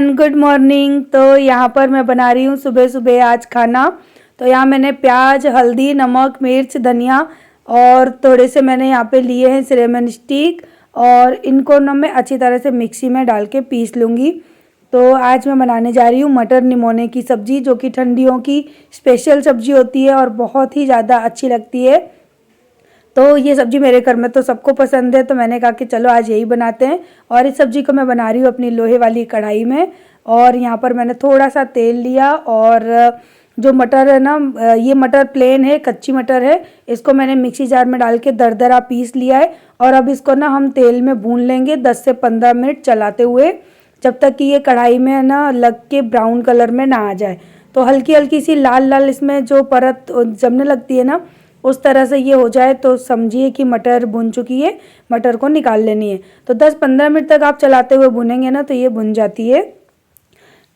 Everyone, good morning. तो यहाँ पर मैं बना रही हूँ सुबह सुबह आज खाना। तो यहाँ मैंने प्याज, हल्दी, नमक, मिर्च, धनिया और थोड़े से मैंने यहाँ पे लिए हैं सिनेमन स्टिक और इनको ना मैं अच्छी तरह से मिक्सी में डाल के पीस लूँगी। तो आज मैं बनाने जा रही हूँ मटर निमोने की सब्ज़ी, जो कि ठंडियों की स्पेशल सब्ज़ी होती है और बहुत ही ज़्यादा अच्छी लगती है। तो ये सब्ज़ी मेरे घर में तो सबको पसंद है, तो मैंने कहा कि चलो आज यही बनाते हैं। और इस सब्ज़ी को मैं बना रही हूँ अपनी लोहे वाली कढ़ाई में। और यहाँ पर मैंने थोड़ा सा तेल लिया और जो मटर है ना, ये मटर प्लेन है, कच्ची मटर है, इसको मैंने मिक्सी जार में डाल के दरदरा पीस लिया है। और अब इसको ना हम तेल में भून लेंगे 10 से 15 मिनट चलाते हुए, जब तक कि ये कढ़ाई में ना लग के ब्राउन कलर में ना आ जाए। तो हल्की हल्की सी लाल लाल इसमें जो परत जमने लगती है ना, उस तरह से ये हो जाए तो समझिए कि मटर भुन चुकी है। मटर को निकाल लेनी है। तो 10-15 मिनट तक आप चलाते हुए भुनेंगे ना तो ये भुन जाती है।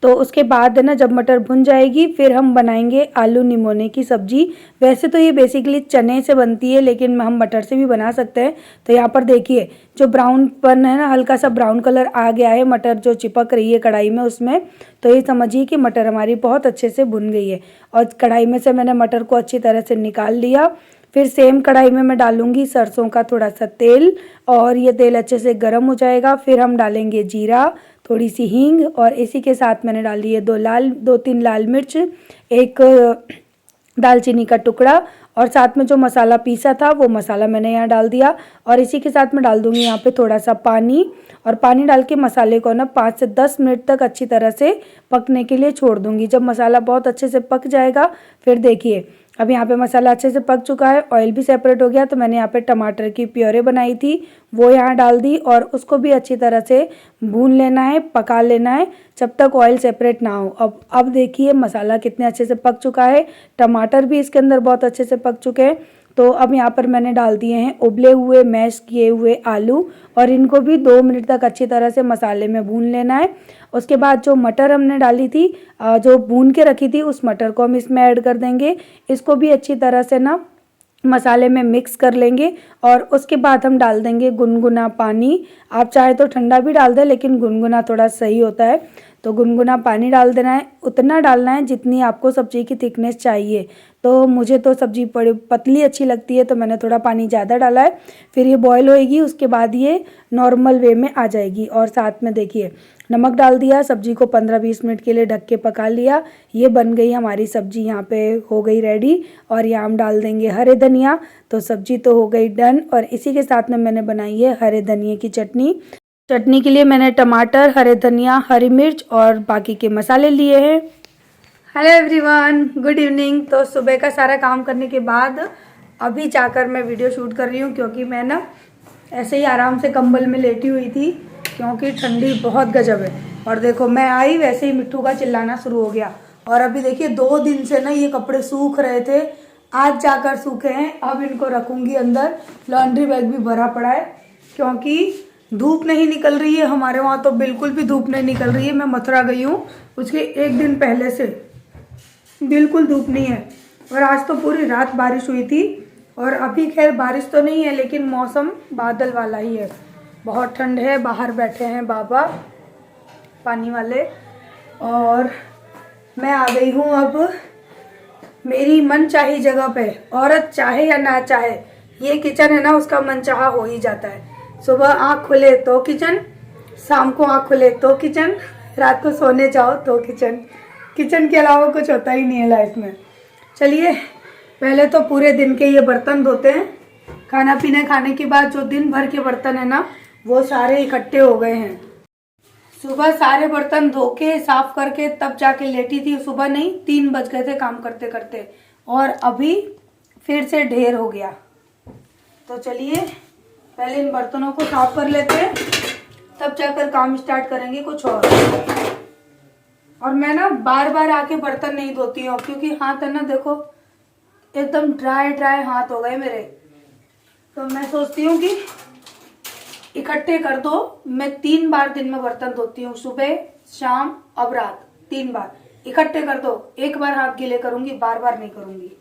तो उसके बाद है ना, जब मटर भुन जाएगी फिर हम बनाएंगे आलू निमोने की सब्ज़ी। वैसे तो ये बेसिकली चने से बनती है, लेकिन हम मटर से भी बना सकते हैं। तो यहाँ पर देखिए जो ब्राउनपन है ना, हल्का सा ब्राउन कलर आ गया है, मटर जो चिपक रही है कढ़ाई में उसमें। तो ये समझिए कि मटर हमारी बहुत अच्छे से भुन गई है। और कढ़ाई में से मैंने मटर को अच्छी तरह से निकाल लिया। फिर सेम कढ़ाई में मैं डालूंगी सरसों का थोड़ा सा तेल, और ये तेल अच्छे से गर्म हो जाएगा। फिर हम डालेंगे जीरा, थोड़ी सी हींग, और इसी के साथ मैंने डाली है 2-3 लाल मिर्च, एक दालचीनी का टुकड़ा, और साथ में जो मसाला पीसा था वो मसाला मैंने यहाँ डाल दिया। और इसी के साथ मैं डाल दूँगी यहाँ पे थोड़ा सा पानी, और पानी डाल के मसाले को ना 5 से 10 मिनट तक अच्छी तरह से पकने के लिए छोड़ दूँगी। जब मसाला बहुत अच्छे से पक जाएगा, फिर देखिए अब यहाँ पे मसाला अच्छे से पक चुका है, ऑयल भी सेपरेट हो गया। तो मैंने यहाँ पे टमाटर की प्योरे बनाई थी, वो यहाँ डाल दी, और उसको भी अच्छी तरह से भून लेना है, पका लेना है, जब तक ऑयल सेपरेट ना हो। अब देखिए मसाला कितने अच्छे से पक चुका है, टमाटर भी इसके अंदर बहुत अच्छे से पक चुके हैं। तो अब यहाँ पर मैंने डाल दिए हैं उबले हुए मैश किए हुए आलू, और इनको भी 2 मिनट तक अच्छी तरह से मसाले में भून लेना है। उसके बाद जो मटर हमने डाली थी, जो भून के रखी थी, उस मटर को हम इसमें ऐड कर देंगे। इसको भी अच्छी तरह से ना मसाले में मिक्स कर लेंगे। और उसके बाद हम डाल देंगे गुनगुना पानी। आप चाहे तो ठंडा भी डाल दें, लेकिन गुनगुना थोड़ा सही होता है। तो गुनगुना पानी डाल देना है, उतना डालना है जितनी आपको सब्ज़ी की थिकनेस चाहिए। तो मुझे तो सब्ज़ी बड़ी पतली अच्छी लगती है, तो मैंने थोड़ा पानी ज़्यादा डाला है। फिर ये बॉयल होएगी, उसके बाद ये नॉर्मल वे में आ जाएगी। और साथ में देखिए नमक डाल दिया, सब्ज़ी को 15-20 मिनट के लिए ढक के पका लिया। ये बन गई हमारी सब्ज़ी, यहाँ पे हो गई रेडी। और यहाँ हम डाल देंगे हरे धनिया। तो सब्ज़ी तो हो गई डन। और इसी के साथ में मैंने बनाई है हरे धनिए की चटनी। चटनी के लिए मैंने टमाटर, हरे धनिया, हरी मिर्च और बाकी के मसाले लिए हैं। Hello everyone, good evening. तो सुबह का सारा काम करने के बाद अभी जाकर मैं वीडियो शूट कर रही हूँ, क्योंकि मैं ना ऐसे ही आराम से कंबल में लेटी हुई थी, क्योंकि ठंडी बहुत गजब है। और देखो मैं आई, वैसे ही मिट्टू का चिल्लाना शुरू हो गया। और अभी देखिए 2 दिन से ना ये कपड़े सूख रहे थे, आज जाकर सूखे हैं। अब इनको रखूँगी अंदर। लॉन्ड्री बैग भी भरा पड़ा है, क्योंकि धूप नहीं निकल रही है। हमारे वहाँ तो बिल्कुल भी धूप नहीं निकल रही है। मैं मथुरा गई हूँ, उसके 1 दिन पहले से बिल्कुल धूप नहीं है। और आज तो पूरी रात बारिश हुई थी, और अभी खैर बारिश तो नहीं है, लेकिन मौसम बादल वाला ही है। बहुत ठंड है। बाहर बैठे हैं बाबा पानी वाले, और मैं आ गई हूँ अब मेरी मनचाही जगह पे। औरत चाहे या ना चाहे, ये किचन है ना, उसका मनचाहा हो ही जाता है। सुबह आँख खुले तो किचन, शाम को आँख खुले तो किचन, रात को सोने जाओ तो किचन। किचन के अलावा कुछ होता ही नहीं है लाइफ में। चलिए पहले तो पूरे दिन के ये बर्तन धोते हैं। खाना पीना खाने के बाद जो दिन भर के बर्तन है ना, वो सारे इकट्ठे हो गए हैं। सुबह सारे बर्तन धो के साफ करके तब जाके लेटी थी। सुबह नहीं, 3 बज गए थे काम करते करते, और अभी फिर से ढेर हो गया। तो चलिए पहले इन बर्तनों को साफ कर लेते हैं, तब जाकर काम स्टार्ट करेंगे कुछ और मैं ना बार बार आके बर्तन नहीं धोती हूँ, क्योंकि हाथ है ना, देखो एकदम ड्राई ड्राई हाथ हो गए मेरे। तो मैं सोचती हूँ कि इकट्ठे कर दो। मैं 3 बार दिन में बर्तन धोती हूँ, सुबह, शाम, अब रात, 3 बार इकट्ठे कर दो। एक बार हाथ गीले करूंगी, बार बार नहीं करूंगी।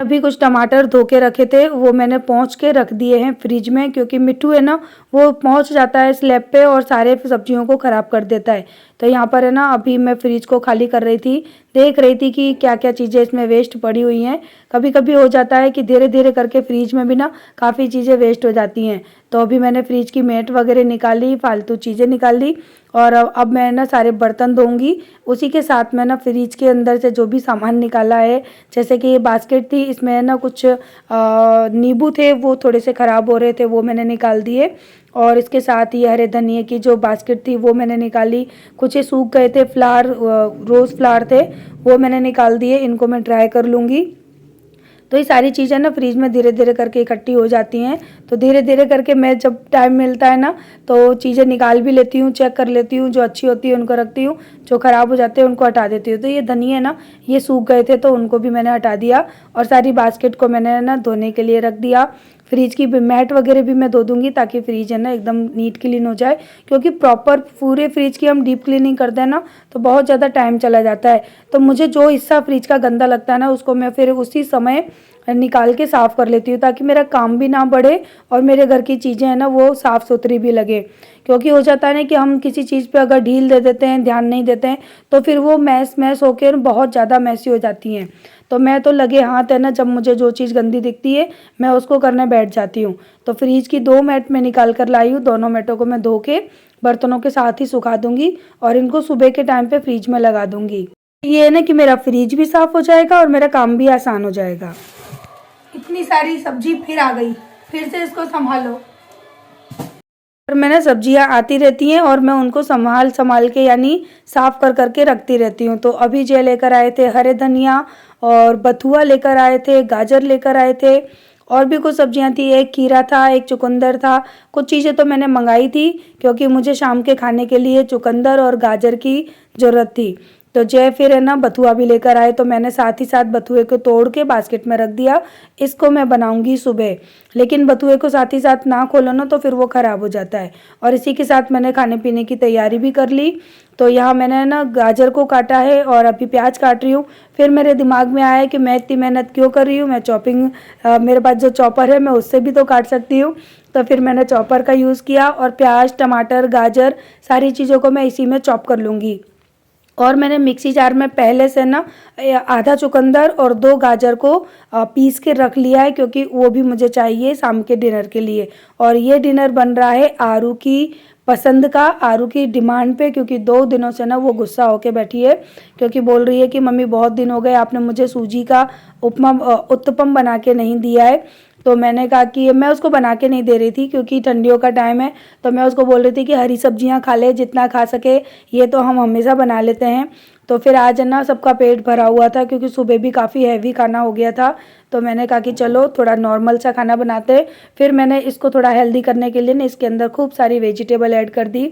अभी कुछ टमाटर धो के रखे थे, वो मैंने पोंछ के रख दिए हैं फ्रिज में, क्योंकि मिट्टू है ना वो पहुंच जाता है स्लैब पे और सारे सब्जियों को ख़राब कर देता है। तो यहाँ पर है ना अभी मैं फ्रिज को खाली कर रही थी, देख रही थी कि क्या क्या चीज़ें इसमें वेस्ट पड़ी हुई हैं। कभी कभी हो जाता है कि धीरे धीरे करके फ्रिज में भी ना काफ़ी चीज़ें वेस्ट हो जाती हैं। तो अभी मैंने फ्रिज की मैट वगैरह निकाली, फालतू चीज़ें निकाल ली, और अब मैं ना सारे बर्तन धोऊंगी। उसी के साथ मैं ना फ्रिज के अंदर से जो भी सामान निकाला है, जैसे कि ये बास्केट थी, इसमें ना कुछ नींबू थे, वो थोड़े से ख़राब हो रहे थे, वो मैंने निकाल दिए। और इसके साथ ही हरे धनिए की जो बास्केट थी वो मैंने निकाली। कुछ ये सूख गए थे फ्लावर, रोज़ फ्लावर थे, वो मैंने निकाल दिए। इनको मैं ड्राई कर लूँगी। तो ये सारी चीज़ें ना फ्रिज में धीरे धीरे करके इकट्ठी हो जाती हैं। तो धीरे धीरे करके मैं जब टाइम मिलता है ना तो चीज़ें निकाल भी लेती हूँ, चेक कर लेती हूँ, जो अच्छी होती है उनको रखती हूँ, जो ख़राब हो जाते हैं उनको हटा देती हूँ। तो ये धनिया ना ये सूख गए थे तो उनको भी मैंने हटा दिया, और सारी बास्केट को मैंने ना धोने के लिए रख दिया। फ्रिज की मैट वगैरह भी मैं धो दूँगी ताकि फ्रिज है ना एकदम नीट क्लीन हो जाए, क्योंकि प्रॉपर पूरे फ्रिज की हम डीप क्लीनिंग करते हैं ना तो बहुत ज़्यादा टाइम चला जाता है। तो मुझे जो हिस्सा फ्रिज का गंदा लगता है ना उसको मैं फिर उसी समय निकाल के साफ़ कर लेती हूँ, ताकि मेरा काम भी ना बढ़े और मेरे घर की चीज़ें हैं ना वो साफ़ सुथरी भी लगे। क्योंकि हो जाता है ना कि हम किसी चीज़ पे अगर ढील दे देते हैं, ध्यान नहीं देते हैं, तो फिर वो मैस होकर बहुत ज़्यादा मैसी हो जाती हैं। तो मैं तो लगे हाथ है ना, जब मुझे जो चीज़ गंदी दिखती है मैं उसको करने बैठ जाती हूँ। तो फ्रिज की 2 मैट मैं निकाल कर लाई हूँ, दोनों मैटों को मैं धो के बर्तनों के साथ ही सुखा दूँगी और इनको सुबह के टाइम पे फ्रिज में लगा दूँगी। ये है ना कि मेरा फ्रिज भी साफ़ हो जाएगा और मेरा काम भी आसान हो जाएगा। इतनी सारी सब्जी फिर आ गई, फिर से इसको संभालो। और मैंने सब्जियां आती रहती हैं और मैं उनको संभाल के यानी साफ़ कर करके रखती रहती हूँ। तो अभी जे लेकर आए थे हरे धनिया, और बथुआ लेकर आए थे, गाजर लेकर आए थे, और भी कुछ सब्जियां थी, एक खीरा था, एक चुकंदर था। कुछ चीज़ें तो मैंने मंगाई थी क्योंकि मुझे शाम के खाने के लिए चुकंदर और गाजर की ज़रूरत थी। तो जय फिर है ना बथुआ भी लेकर आए, तो मैंने साथ ही साथ बथुए को तोड़ के बास्केट में रख दिया। इसको मैं बनाऊंगी सुबह, लेकिन बथुए को साथ ही साथ ना खोलो ना तो फिर वो ख़राब हो जाता है। और इसी के साथ मैंने खाने पीने की तैयारी भी कर ली। तो यहाँ मैंने ना गाजर को काटा है और अभी प्याज काट रही हूँ। फिर मेरे दिमाग में आया कि मैं इतनी मेहनत क्यों कर रही हूँ, मैं चॉपिंग, मेरे पास जो चॉपर है मैं उससे भी तो काट सकती हूँ। तो फिर मैंने चॉपर का यूज़ किया और प्याज, टमाटर, गाजर सारी चीज़ों को मैं इसी में चॉप कर लूँगी। और मैंने मिक्सी जार में पहले से ना आधा चुकंदर और 2 गाजर को पीस के रख लिया है, क्योंकि वो भी मुझे चाहिए शाम के डिनर के लिए। और ये डिनर बन रहा है आरू की पसंद का, आरू की डिमांड पे, क्योंकि 2 दिनों से ना वो गुस्सा होके बैठी है, क्योंकि बोल रही है कि मम्मी बहुत दिन हो गए आपने मुझे सूजी का उत्तपम बना के नहीं दिया है। तो मैंने कहा कि मैं उसको बना के नहीं दे रही थी क्योंकि ठंडियों का टाइम है, तो मैं उसको बोल रही थी कि हरी सब्जियां खा ले जितना खा सके, ये तो हम हमेशा बना लेते हैं। तो फिर आज है ना सबका पेट भरा हुआ था क्योंकि सुबह भी काफ़ी हैवी खाना हो गया था। तो मैंने कहा कि चलो थोड़ा नॉर्मल सा खाना बनाते हैं। फिर मैंने इसको थोड़ा हेल्दी करने के लिए ना इसके अंदर खूब सारी वेजिटेबल ऐड कर दी,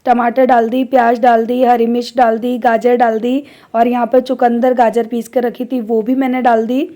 टमाटर डाल दी, प्याज डाल दी, हरी मिर्च डाल दी, गाजर डाल दी, और यहाँ पर चुकंदर गाजर पीस कर रखी थी वो भी मैंने डाल दी।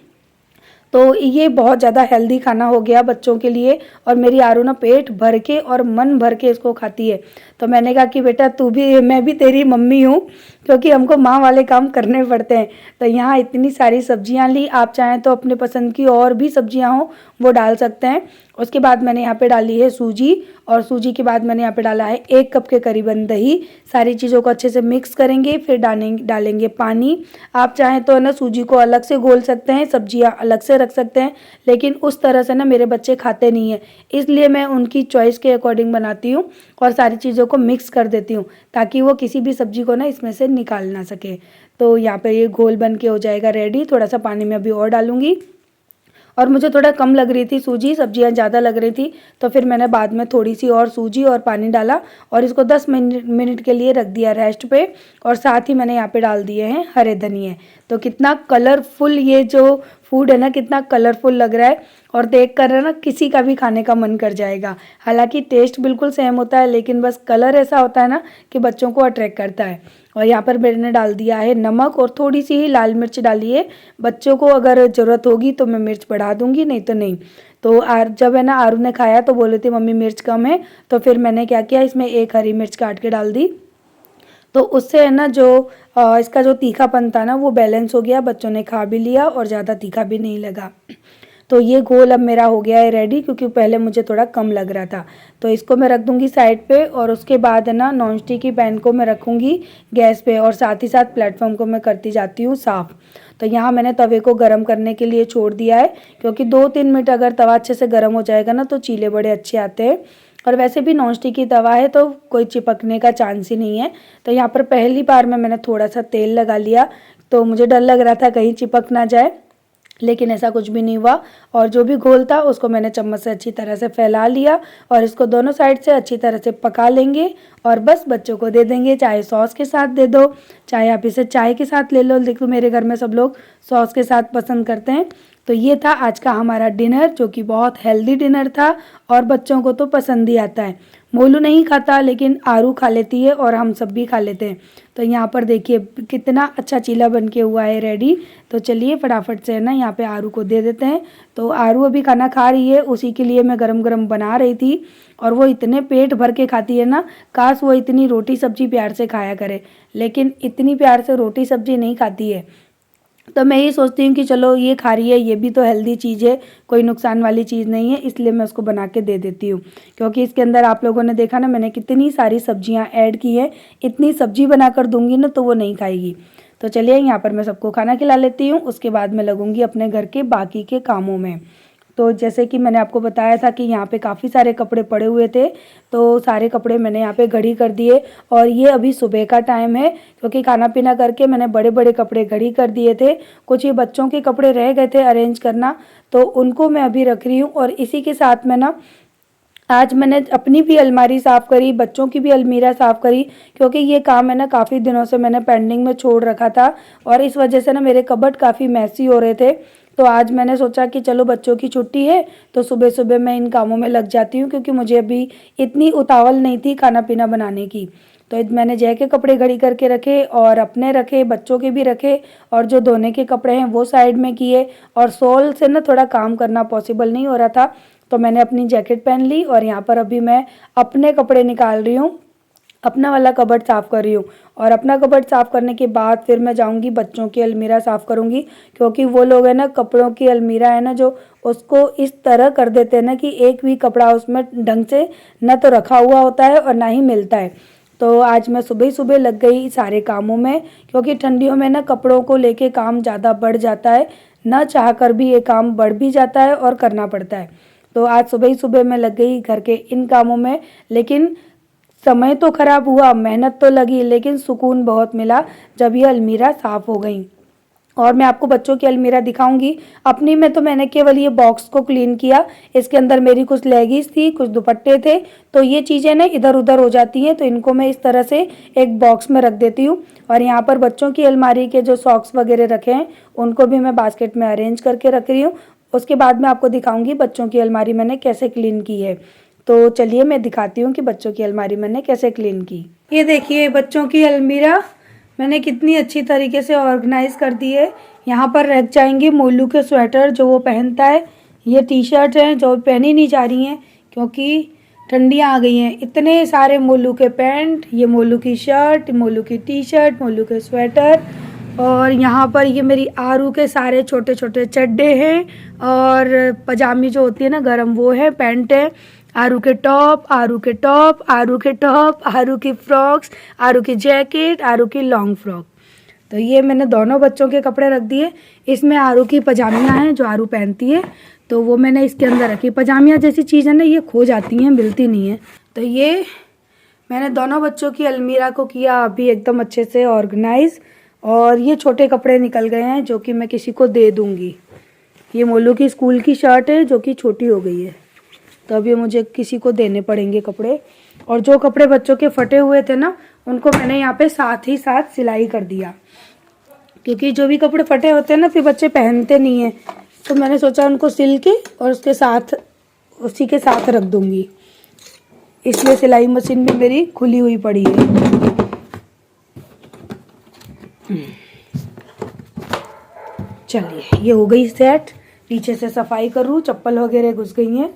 तो ये बहुत ज़्यादा हेल्दी खाना हो गया बच्चों के लिए, और मेरी आरू ना पेट भर के और मन भर के इसको खाती है। तो मैंने कहा कि बेटा तू भी, मैं भी तेरी मम्मी हूँ, क्योंकि हमको माँ वाले काम करने पड़ते हैं। तो यहाँ इतनी सारी सब्जियाँ ली, आप चाहें तो अपने पसंद की और भी सब्जियाँ हो वो डाल सकते हैं। उसके बाद मैंने यहाँ पे डाली है सूजी, और सूजी के बाद मैंने यहाँ पे डाला है 1 कप के करीबन दही। सारी चीज़ों को अच्छे से मिक्स करेंगे, फिर डालेंगे पानी। आप चाहें तो ना सूजी को अलग से घोल सकते हैं, सब्जियां अलग से रख सकते हैं, लेकिन उस तरह से ना मेरे बच्चे खाते नहीं हैं, इसलिए मैं उनकी चॉइस के अकॉर्डिंग बनाती हूँ और सारी चीज़ों को मिक्स कर देती हूँ ताकि वो किसी भी सब्जी को ना इसमें से निकाल ना सके। तो यहाँ पर ये घोल बन के हो जाएगा रेडी। थोड़ा सा पानी में अभी और डालूँगी, और मुझे थोड़ा कम लग रही थी सूजी, सब्जियां ज़्यादा लग रही थी, तो फिर मैंने बाद में थोड़ी सी और सूजी और पानी डाला और इसको 10 मिनट के लिए रख दिया रेस्ट पे। और साथ ही मैंने यहाँ पे डाल दिए हैं हरे धनिए। तो कितना कलरफुल ये जो फूड है ना, कितना कलरफुल लग रहा है, और देख कर ना किसी का भी खाने का मन कर जाएगा। हालांकि टेस्ट बिल्कुल सेम होता है, लेकिन बस कलर ऐसा होता है ना कि बच्चों को अट्रैक्ट करता है। और यहाँ पर मैंने डाल दिया है नमक, और थोड़ी सी ही लाल मिर्च डाली है। बच्चों को अगर ज़रूरत होगी तो मैं मिर्च बढ़ा दूँगी, नहीं तो नहीं। तो जब है ना आरू ने खाया तो बोले थे मम्मी मिर्च कम है, तो फिर मैंने क्या किया, इसमें 1 हरी मिर्च काट के डाल दी। तो उससे है ना जो इसका जो तीखापन था ना वो बैलेंस हो गया, बच्चों ने खा भी लिया और ज़्यादा तीखा भी नहीं लगा। तो ये घोल अब मेरा हो गया है रेडी, क्योंकि पहले मुझे थोड़ा कम लग रहा था। तो इसको मैं रख दूंगी साइड पे और उसके बाद है ना नॉन स्टिक की पैन को मैं रखूंगी गैस पे और साथ ही साथ प्लेटफॉर्म को मैं करती जाती हूँ साफ़। तो यहाँ मैंने तवे को गर्म करने के लिए छोड़ दिया है, क्योंकि 2-3 मिनट अगर तवा अच्छे से गर्म हो जाएगा ना तो चीले बड़े अच्छे आते हैं। और वैसे भी नॉन स्टिक की तवा है तो कोई चिपकने का चांस ही नहीं है। तो यहाँ पर पहली बार में मैंने थोड़ा सा तेल लगा लिया, तो मुझे डर लग रहा था कहीं चिपक ना जाए, लेकिन ऐसा कुछ भी नहीं हुआ। और जो भी घोल था उसको मैंने चम्मच से अच्छी तरह से फैला लिया और इसको दोनों साइड से अच्छी तरह से पका लेंगे और बस बच्चों को दे देंगे। चाहे सॉस के साथ दे दो, चाहे आप इसे चाय के साथ ले लो। देखो मेरे घर में सब लोग सॉस के साथ पसंद करते हैं। तो ये था आज का हमारा डिनर, जो कि बहुत हेल्दी डिनर था और बच्चों को तो पसंद ही आता है। मोलू नहीं खाता लेकिन आरू खा लेती है और हम सब भी खा लेते हैं। तो यहाँ पर देखिए कितना अच्छा चीला बन के हुआ है रेडी। तो चलिए फटाफट से है ना यहाँ पे आरू को दे देते हैं। तो आरू अभी खाना खा रही है, उसी के लिए मैं गरम गरम बना रही थी और वो इतने पेट भर के खाती है ना, काश वो इतनी रोटी सब्जी प्यार से खाया करे, लेकिन इतनी प्यार से रोटी सब्जी नहीं खाती है। तो मैं ये सोचती हूँ कि चलो ये खा रही है, ये भी तो हेल्दी चीज़ है, कोई नुकसान वाली चीज़ नहीं है, इसलिए मैं उसको बना के दे देती हूँ। क्योंकि इसके अंदर आप लोगों ने देखा ना मैंने कितनी सारी सब्जियाँ ऐड की है, इतनी सब्जी बना कर दूँगी ना तो वो नहीं खाएगी। तो चलिए यहाँ पर मैं सबको खाना खिला लेती हूँ, उसके बाद मैं लगूँगी अपने घर के बाकी के कामों में। तो जैसे कि मैंने आपको बताया था कि यहाँ पे काफ़ी सारे कपड़े पड़े हुए थे, तो सारे कपड़े मैंने यहाँ पे घड़ी कर दिए। और ये अभी सुबह का टाइम है, क्योंकि खाना पीना करके मैंने बड़े बड़े कपड़े घड़ी कर दिए थे। कुछ ये बच्चों के कपड़े रह गए थे अरेंज करना, तो उनको मैं अभी रख रही हूँ। और इसी के साथ में ना आज मैंने अपनी भी अलमारी साफ़ करी, बच्चों की भी अलमीरा साफ़ करी, क्योंकि ये काम है ना काफ़ी दिनों से मैंने पेंडिंग में छोड़ रखा था और इस वजह से ना मेरे कबर्ड काफ़ी मैसी हो रहे थे। तो आज मैंने सोचा कि चलो बच्चों की छुट्टी है तो सुबह सुबह मैं इन कामों में लग जाती हूँ, क्योंकि मुझे अभी इतनी उतावल नहीं थी खाना पीना बनाने की। तो मैंने जय के कपड़े घड़ी करके रखे और अपने रखे, बच्चों के भी रखे, और जो धोने के कपड़े हैं वो साइड में किए। और सोल से ना थोड़ा काम करना पॉसिबल नहीं हो रहा था, तो मैंने अपनी जैकेट पहन ली और यहाँ पर अभी मैं अपने कपड़े निकाल रही हूँ, अपना वाला कबर्ड साफ़ कर रही हूँ। और अपना कबर्ड साफ़ करने के बाद फिर मैं जाऊँगी बच्चों की अलमीरा साफ़ करूँगी, क्योंकि वो लोग है ना कपड़ों की अलमीरा है ना जो उसको इस तरह कर देते हैं ना कि एक भी कपड़ा उसमें ढंग से न तो रखा हुआ होता है और ना ही मिलता है। तो आज मैं सुबह सुबह लग गई सारे कामों में, क्योंकि ठंडियों में ना कपड़ों को लेके काम ज़्यादा बढ़ जाता है, ना चाह कर भी ये काम बढ़ भी जाता है और करना पड़ता है। तो आज सुबह ही सुबह मैं लग गई घर के इन कामों में, लेकिन समय तो ख़राब हुआ, मेहनत तो लगी, लेकिन सुकून बहुत मिला जब ये अलमीरा साफ़ हो गई। और मैं आपको बच्चों की अलमीरा दिखाऊंगी। अपनी में तो मैंने केवल ये बॉक्स को क्लीन किया, इसके अंदर मेरी कुछ लेगीज थी, कुछ दुपट्टे थे, तो ये चीज़ें ना इधर उधर हो जाती हैं, तो इनको मैं इस तरह से एक बॉक्स में रख देती हूँ। और यहाँ पर बच्चों की अलमारी के जो सॉक्स वगैरह रखे हैं उनको भी मैं बास्केट में अरेंज करके रख रही हूँ। उसके बाद मैं आपको दिखाऊंगी बच्चों की अलमारी मैंने कैसे क्लीन की है। तो चलिए मैं दिखाती हूँ कि बच्चों की अलमारी मैंने कैसे क्लीन की। ये देखिए बच्चों की अलमीरा मैंने कितनी अच्छी तरीके से ऑर्गेनाइज कर दी है। यहाँ पर रख जाएंगे मोलू के स्वेटर जो वो पहनता है, ये टी शर्ट हैं जो पहनी नहीं जा रही हैं क्योंकि ठंडियाँ आ गई हैं। इतने सारे मोलू के पैंट, ये मोलू की शर्ट, मोलू की टी शर्ट, मोलू के स्वेटर, और यहाँ पर ये मेरी आरू के सारे छोटे छोटे चड्डे हैं, और पजामी जो होती है ना गरम वो है, पैंट है, आरू के टॉप, आरू के टॉप, आरू के टॉप, आरू की फ्रॉक्स, आरू की जैकेट, आरू की लॉन्ग फ्रॉक। तो ये मैंने दोनों बच्चों के कपड़े रख दिए। इसमें आरू की पजामियाँ हैं जो आरू पहनती है, तो वो मैंने इसके अंदर रखी। पजामियाँ जैसी चीज़ है ना ये खो जाती हैं, मिलती नहीं है। तो ये मैंने दोनों बच्चों की अलमीरा को किया अभी एकदम अच्छे से ऑर्गेनाइज। और ये छोटे कपड़े निकल गए हैं जो कि मैं किसी को दे दूँगी। ये मोलू की स्कूल की शर्ट है जो कि छोटी हो गई है, तो अब ये मुझे किसी को देने पड़ेंगे कपड़े। और जो कपड़े बच्चों के फटे हुए थे ना उनको मैंने यहाँ पे साथ ही साथ सिलाई कर दिया, क्योंकि जो भी कपड़े फटे होते हैं ना फिर बच्चे पहनते नहीं हैं, तो मैंने सोचा उनको सिल के और उसके साथ उसी के साथ रख दूँगी, इसलिए सिलाई मशीन भी मेरी खुली हुई पड़ी है। चलिए ये हो गई सेट। पीछे से सफाई करूँ, चप्पल वगैरह घुस गई हैं।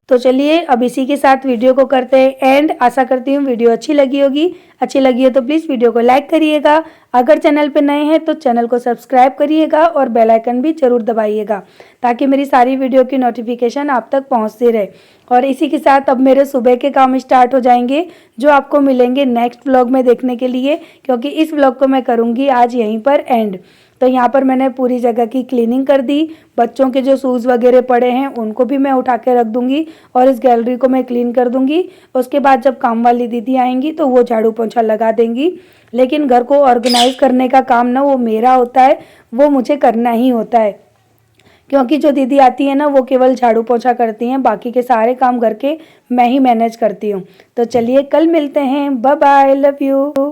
तो चलिए अब इसी के साथ वीडियो को करते हैं एंड। आशा करती हूँ वीडियो अच्छी लगी होगी। अच्छी लगी है तो प्लीज़ वीडियो को लाइक करिएगा। अगर चैनल पे नए हैं तो चैनल को सब्सक्राइब करिएगा और बेल आइकन भी ज़रूर दबाइएगा ताकि मेरी सारी वीडियो की नोटिफिकेशन आप तक पहुँचती रहे। और इसी के साथ अब मेरे सुबह के काम स्टार्ट हो जाएंगे जो आपको मिलेंगे नेक्स्ट व्लॉग में देखने के लिए, क्योंकि इस व्लॉग को मैं करूँगी आज यहीं पर एंड। तो यहाँ पर मैंने पूरी जगह की क्लीनिंग कर दी। बच्चों के जो शूज़ वगैरह पड़े हैं उनको भी मैं उठा के रख दूँगी और इस गैलरी को मैं क्लीन कर दूँगी। उसके बाद जब काम वाली दीदी आएंगी तो वो झाड़ू पोंछा लगा देंगी। लेकिन घर को ऑर्गेनाइज करने का काम ना वो मेरा होता है, वो मुझे करना ही होता है, क्योंकि जो दीदी आती है ना वो केवल झाड़ू पोंछा करती हैं, बाकी के सारे काम घर के मैं ही मैनेज करती हूँ। तो चलिए कल मिलते हैं। Bye bye, love you.